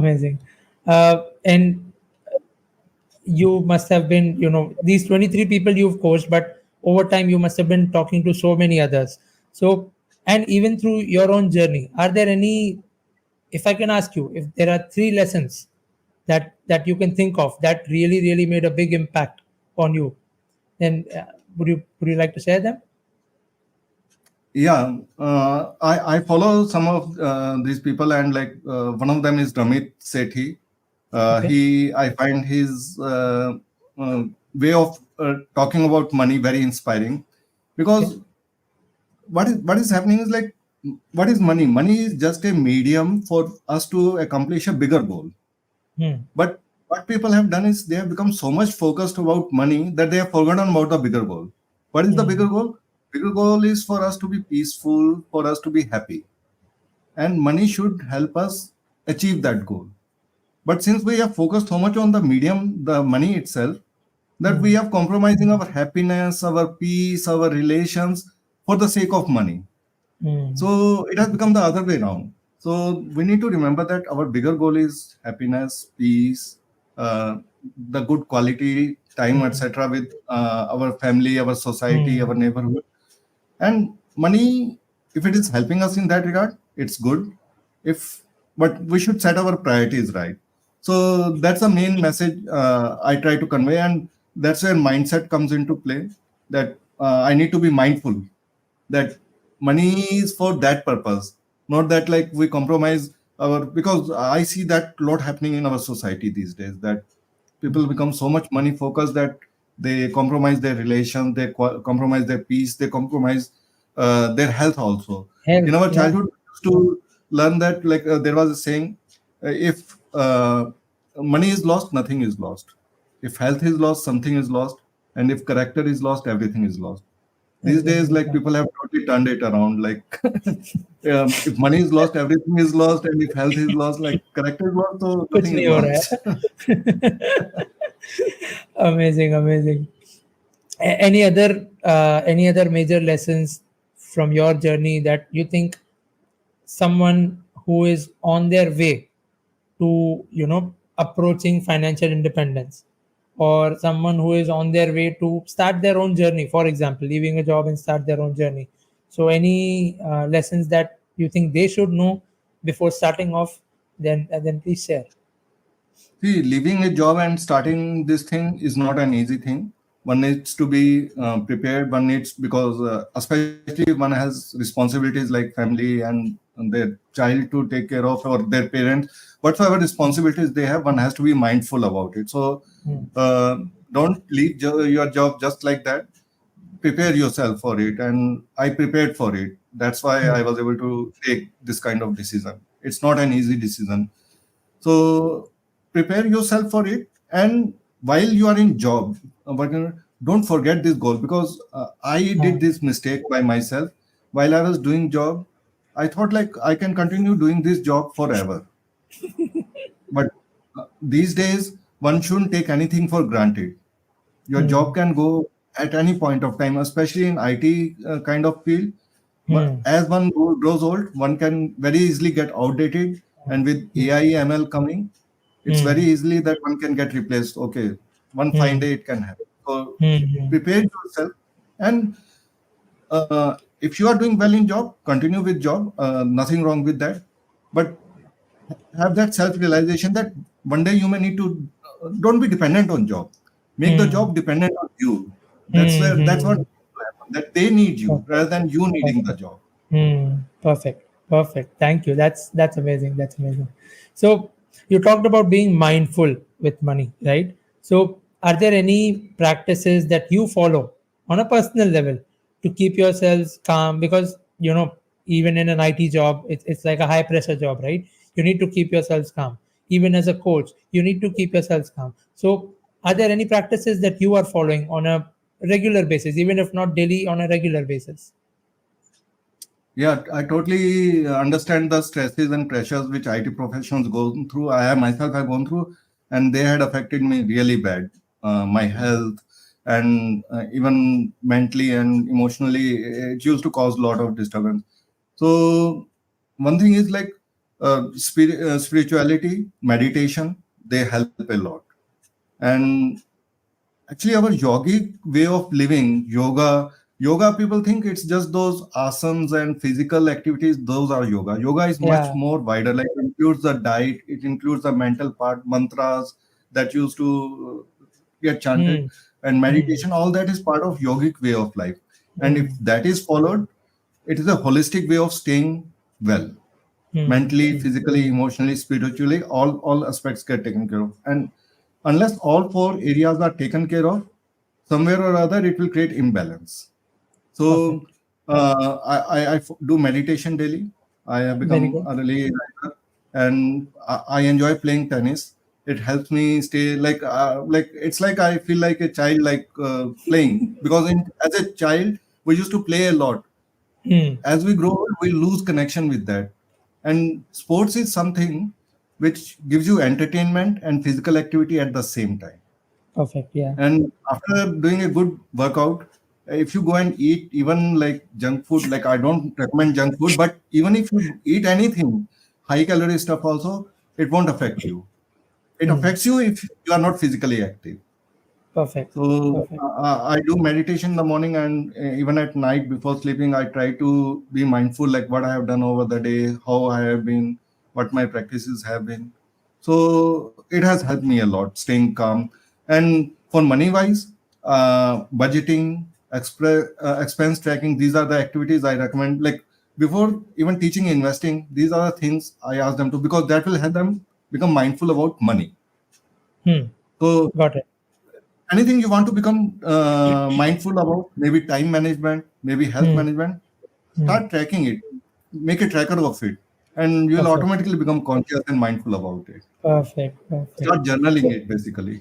Amazing. And you must have been, these 23 people you've coached, but over time you must have been talking to so many others. So, and even through your own journey, are there any, if I can ask you, if there are three lessons that you can think of that really, really made a big impact on you, then would you like to share them? Yeah, I follow some of these people, and like one of them is Ramit Sethi. Okay. I find his way of talking about money very inspiring, Okay. because what is happening is like, what is money? Money is just a medium for us to accomplish a bigger goal. Hmm. But what people have done is they have become so much focused about money that they have forgotten about the bigger goal. What is the bigger Hmm. goal? Bigger goal is for us to be peaceful, for us to be happy. And money should help us achieve that goal. But since we have focused so much on the medium, the money itself, that we Hmm. have compromising our happiness, our peace, our relations for the sake of money. Hmm. So it has become the other way around. So we need to remember that our bigger goal is happiness, peace, uh, the good quality time, Hmm. etc., with our family, our society, Hmm. our neighborhood. And money, if it is helping us in that regard, it's good. If But we should set our priorities right. So that's the main message I try to convey, and that's where mindset comes into play. That I need to be mindful that money is for that purpose, not that like we compromise our, because I see that lot happening in our society these days, that people become so much money focused that they compromise their relations, they compromise their peace, they compromise their health also. In Health. our Yeah. childhood we used to learn that, like there was a saying, if money is lost, nothing is lost. If health is lost, something is lost. And if character is lost, everything is lost. These days, Everything is like done. people have totally turned it around. Like, if money is lost, everything is lost, and if health is lost, like character is lost, so कुछ nothing is नहीं हो रहा lost. है. Amazing, amazing. Any other major lessons from your journey that you think someone who is on their way to approaching financial independence, or someone who is on their way to start their own journey, for example leaving a job and start their own journey, so any lessons that you think they should know before starting off, then please share. See, leaving a job and starting this thing is not an easy thing. One needs to be prepared. One needs, because especially if one has responsibilities like family and their child to take care of, or their parents, whatsoever responsibilities they have, one has to be mindful about it. So Hmm. uh, don't leave your job just like that. Prepare yourself for it, and I prepared for it. That's why Hmm. I was able to take this kind of decision. It's not an easy decision. So prepare yourself for it, and while you are in job, don't forget this goal, because I Hmm. did this mistake by myself. While I was doing job, I thought like I can continue doing this job forever. But these days, one shouldn't take anything for granted. Your job Hmm. can go at any point of time, especially in IT kind of field. Hmm. As one grows old, one can very easily get outdated, and with AI ML coming, it's very Hmm. easily that one can get replaced. Okay, one fine Hmm. day it can happen. So Hmm. Hmm. prepare yourself, and if you are doing well in job, continue with job. Nothing wrong with that, but have that self realization that one day you may need to, don't be dependent on job. Make the Hmm. job dependent on you. Hmm. That's what Hmm. needs to happen, that they need you Perfect. rather than you needing the Perfect. job. Perfect. Perfect. Thank you. That's amazing. That's amazing. So you talked about being mindful with money, right? So are there any practices that you follow on a personal level to keep yourselves calm? Because even in an IT job, it's like a high pressure job, right? You need to keep yourselves calm. Even as a coach, you need to keep yourselves calm. So are there any practices that you are following on a regular basis, even if not daily, on a regular basis? Yeah, I totally understand the stresses and pressures which IT professionals go through. I have myself have gone through, and they had affected me really bad. My health, and even mentally and emotionally, it used to cause a lot of disturbance. So one thing is like, spirituality, meditation, they help a lot. And actually, our yogic way of living, yoga people think it's just those asanas and physical activities. Those are yoga. Yoga is much Yeah. more wider. Like it includes the diet, it includes the mental part, mantras that used to get chanted, Hmm. and Hmm. meditation. All that is part of yogic way of life. And if Hmm. that is followed, it is a holistic way of staying well, Hmm. mentally, Hmm. physically, emotionally, spiritually. All aspects get taken care of. And unless all four areas are taken care of, somewhere or other it will create imbalance. So Perfect. do meditation daily. I have Very become good. a really writer, and I enjoy playing tennis. It helps me stay like it's like I feel like a child, like playing, because as a child we used to play a lot. Hmm. As we grow old, we lose connection with that. And sports is something which gives you entertainment and physical activity at the same time. Perfect. Yeah. And after doing a good workout, if you go and eat even like junk food, like I don't recommend junk food, but even if you eat anything, high calorie stuff also, it won't affect you. It Hmm. affects you if you are not physically active. Perfect. So Perfect. I do meditation in the morning, and even at night before sleeping, I try to be mindful, like what I have done over the day, how I have been, what my practices have been. So it has helped me a lot staying calm. And for money wise, budgeting, expense tracking, these are the activities I recommend. Like before even teaching investing, these are the things I ask them to, because that will help them become mindful about money. Hmm. So Got it. anything you want to become mindful about, maybe time management, maybe health Hmm. management, Hmm. start tracking it, make a tracker of it, and you'll Perfect. automatically become conscious and mindful about it. Perfect. Perfect. Start journaling So it basically.